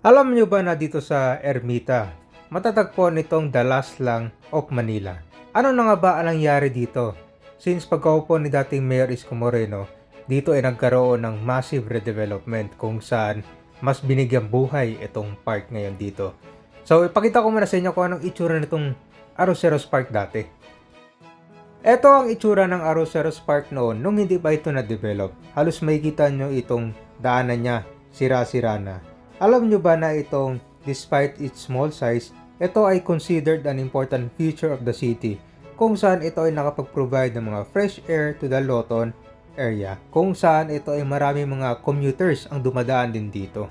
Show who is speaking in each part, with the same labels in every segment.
Speaker 1: Alam nyo ba na dito sa Ermita, matatagpuan itong The Last Lang of Manila? Ano na nga ba ang nangyari dito? Since pagkaupo ni dating Mayor Isko Moreno, dito ay nagkaroon ng massive redevelopment kung saan mas binigyang buhay itong park ngayon dito. So ipakita ko muna sa inyo kung anong itsura nitong Arroceros Park dati. Ito ang itsura ng Arroceros Park noon nung hindi pa ito na-develop. Halos makikita nyo itong daanan niya, sira-sira na. Alam nyo ba na itong, despite its small size, ito ay considered an important feature of the city, kung saan ito ay nakapag-provide ng mga fresh air to the Loton area, kung saan ito ay marami mga commuters ang dumadaan din dito.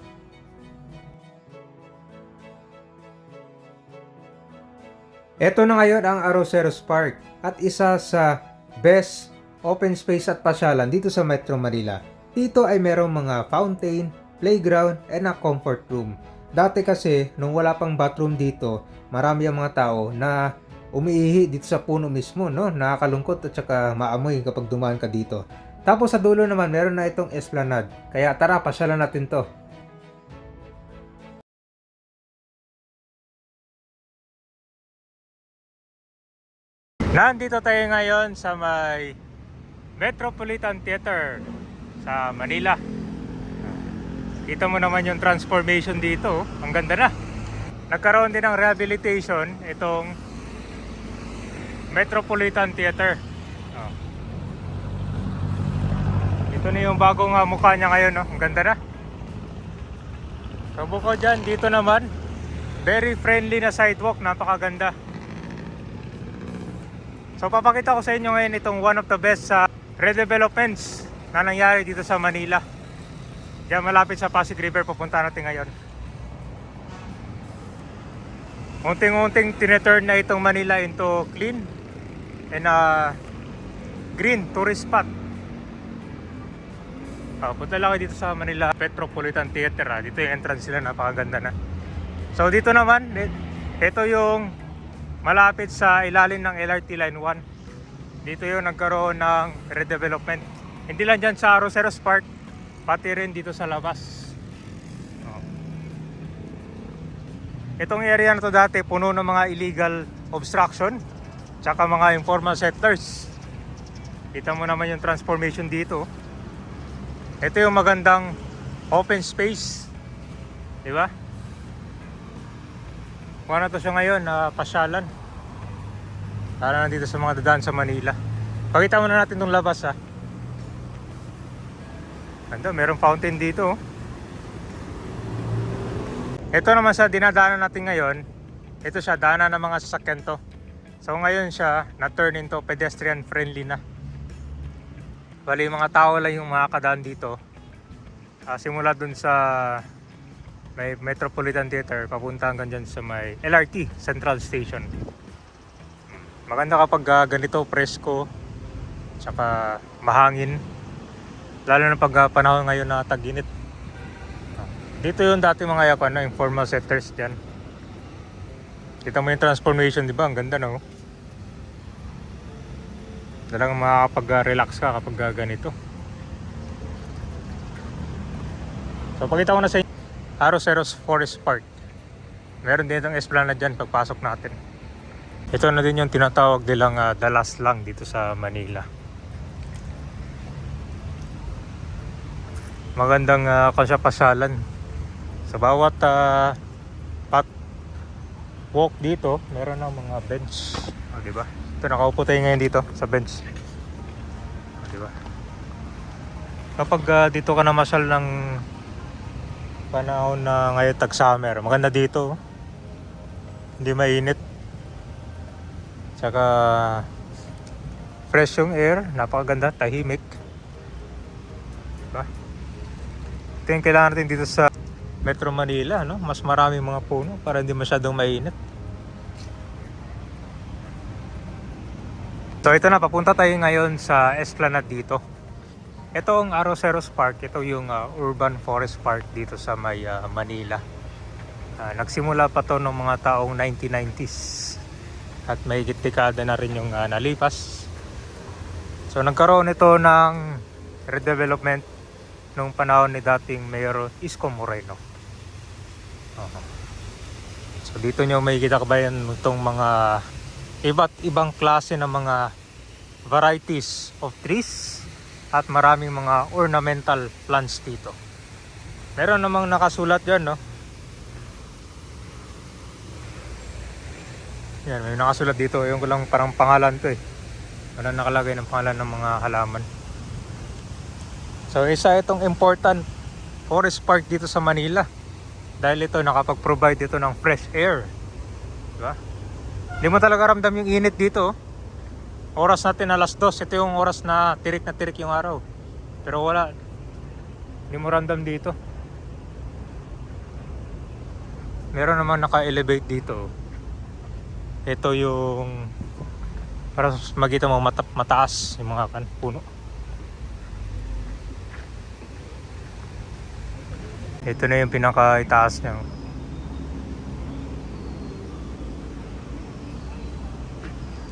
Speaker 1: Ito na ngayon ang Arroceros Park at isa sa best open space at pasyalan dito sa Metro Manila. Dito ay merong mga fountain, playground, and a comfort room. Dati kasi, nung wala pang bathroom dito, marami ang mga tao na umiihi dito sa puno mismo, no? Nakakalungkot at saka maamoy kapag dumaan ka dito. Tapos sa dulo naman, meron na itong esplanade. Kaya tara, pasyalan natin to. Nandito tayo ngayon sa may Metropolitan Theater sa Manila. Kita mo naman yung transformation dito. Ang ganda na. Nagkaroon din ng rehabilitation itong Metropolitan Theater. Ito na yung bagong mukha niya ngayon. No? Ang ganda na. So bukod dyan, dito naman very friendly na sidewalk. Napakaganda. So papakita ko sa inyo ngayon itong one of the best redevelopments na nangyari dito sa Manila. Diyan malapit sa Pasig River pupunta natin ngayon. Unting-unting tineturn na itong Manila into clean and green tourist spot. Punta lang kayo dito sa Manila Metropolitan Theater. Dito yung entrance sila, napakaganda na. So dito naman, ito yung malapit sa ilalim ng LRT Line 1. Dito yung nagkaroon ng redevelopment. Hindi lang dyan sa Arroceros Park, pati rin dito sa labas. Itong area na to dati puno ng mga illegal obstruction tsaka mga informal settlers. Kita mo naman yung transformation dito. Ito yung magandang open space, di ba? Kung ano to siya ngayon na pasyalan. Para nandito sa mga dadaan sa Manila. Pakita muna natin itong labas ha. Ando, merong fountain dito. Ito naman sa dinadaanan natin ngayon. Ito siya, daanan ng mga sasakyan to. So ngayon siya na-turn into pedestrian friendly na. Bali mga tao lang yung makakadaan dito. Simula dun sa may Metropolitan Theater papunta hanggang dyan sa may LRT Central Station. Maganda kapag ganito presko tsaka mahangin, lalo na pag panahon ngayon na tag-init. Dito yung dati mga yapan na informal settlers dyan. Kita mo yung transformation, di ba? Ang ganda, no? Talagang makakapag-relax ka kapag ganito. So pakita ko na sa inyo Arroceros Forest Park. Meron din itong esplanade dyan pagpasok natin. Ito na din yung tinatawag nilang The Last Lang dito sa Manila. Magandang pasyalan. Sa bawat walk dito, meron ng mga bench. Diba? Ito, nakaupo tayo ngayon dito sa bench. Diba? Kapag dito ka namasyal ng panahon na ngayon tag-summer, maganda dito. Hindi mainit. Tsaka fresh yung air, napakaganda, tahimik. Diba? Ito yung kailangan natin dito sa Metro Manila, no? Mas maraming mga puno para hindi masyadong mainit. So ito na, papunta tayo ngayon sa esplanade dito. Ito ang Arroceros Park, ito yung Urban Forest Park dito sa may Manila. Nagsimula pa to ng mga taong 1990s. At may dekada na rin yung nalipas. So nagkaroon ito ng redevelopment nung panahon ni dating Mayor Isko Moreno. Oo. So dito nyo makikita kabayan itong mga iba't ibang klase ng mga varieties of trees at maraming mga ornamental plants dito. Meron namang nakasulat dyan, no? Yan, may nakasulat dito. Yung ko lang parang pangalan to eh. Wala nakalagay ng pangalan ng mga halaman. So isa itong important forest park dito sa Manila. Dahil ito nakapag-provide ito ng fresh air. Diba? Hindi mo talaga ramdam yung init dito. Oras natin alas 2. Ito yung oras na tirik yung araw. Pero wala. Hindi mo ramdam dito. Meron naman naka-elevate dito. Ito yung para makita mo mataas yung mga puno. Ito na yung pinaka-itaas niya.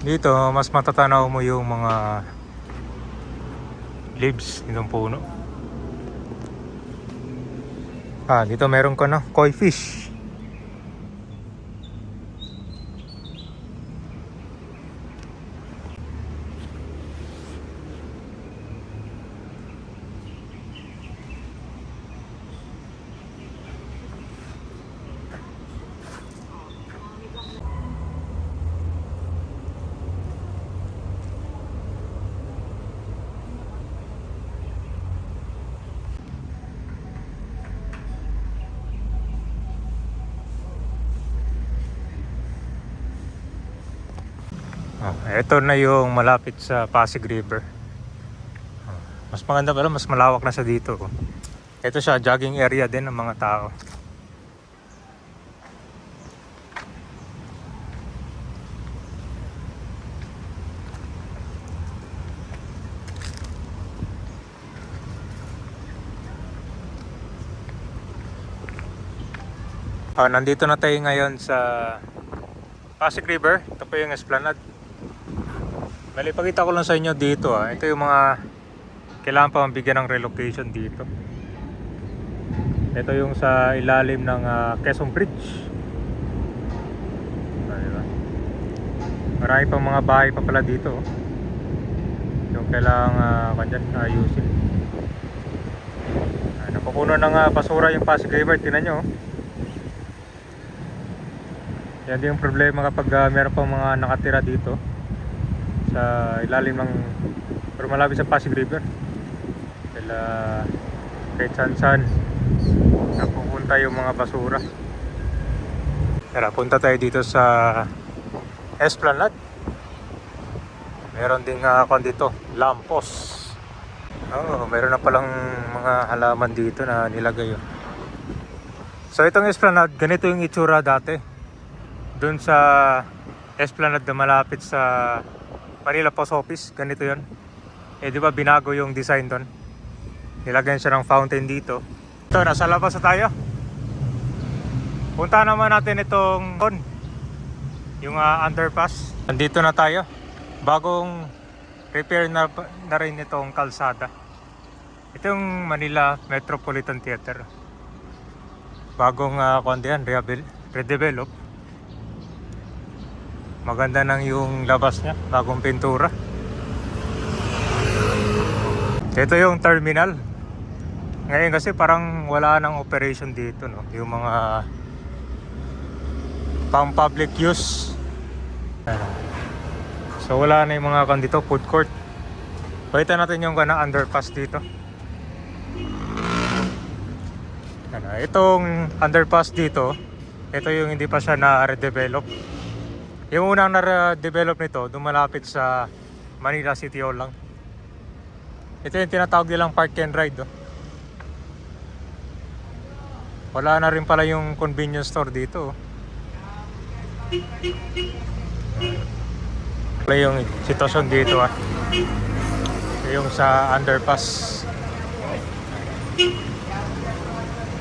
Speaker 1: Dito mas matatanaw mo yung mga leaves nitong puno. Dito meron ko na koi fish. Ito na yung malapit sa Pasig River. Mas maganda pala, mas malawak na sa dito. Ito siya, jogging area din ng mga tao. Nandito na tayo ngayon sa Pasig River. Ito po yung Esplanade. Bali, ipakita ko lang sa inyo dito. Ito yung mga kailangan pa mabigyan ng relocation dito. Ito yung sa ilalim ng Quezon Bridge. Diba? Marami pang mga bahay pa pala dito. Yung kailangan ayusin. Napupuno ng basura yung Pasig River. Tingnan nyo. Yan din yung problema kapag meron pang mga nakatira dito sa ilalim ng pero malapit sa Pasig River. Dahil kahit saan napupunta yung mga basura. Tara, punta tayo dito sa Esplanade. Meron ding dito, lampos. Meron na palang mga halaman dito na nilagay. So itong Esplanade, ganito yung itsura dati. Doon sa Esplanade na malapit sa Manila Post Office, ganito yon. Di ba binago yung design doon? Nilagyan siya ng fountain dito. Ito, nasa labas na tayo. Punta naman natin itong yung underpass. Nandito na tayo. Bagong repair na rin itong kalsada. Ito yung Manila Metropolitan Theater. Bagong redevelop. Maganda nang yung labas niya, bagong pintura. Ito yung terminal. Ngayon kasi parang wala nang operation dito, no? Yung mga pang public use. So wala na yung mga dito, food court. Pakita natin yung underpass dito. Itong underpass dito, ito yung hindi pa siya na-redevelop. Yung unang na-develop nito, dumalapit sa Manila City Hall lang. Ito yung tinatawag nilang park and ride. Wala na rin pala yung convenience store dito. Wala yung sitwasyon dito. Yung sa underpass.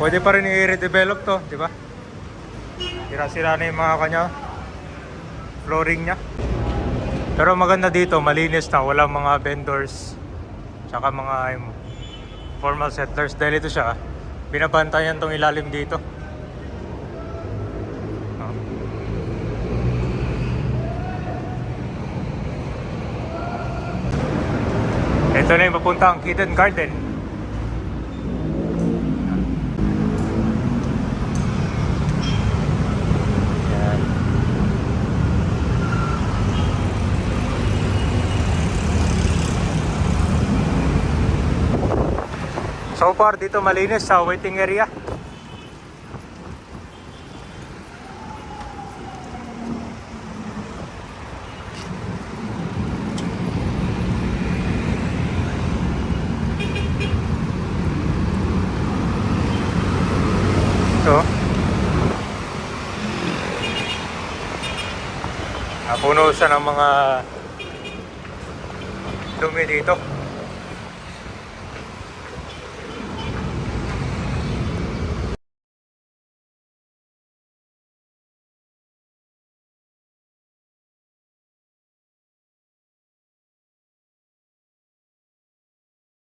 Speaker 1: Pwede pa rin i-redevelop to, di ba? Sira-sira na yung mga flooring nya. Pero maganda dito, malinis na, walang mga vendors tsaka mga formal settlers. Dahil ito siya, binabantayan tong ilalim dito. Ito na yung papuntang Hidden Garden. Yan. So far dito malinis sa waiting area. Ito. Napuno siya ng mga dumi dito.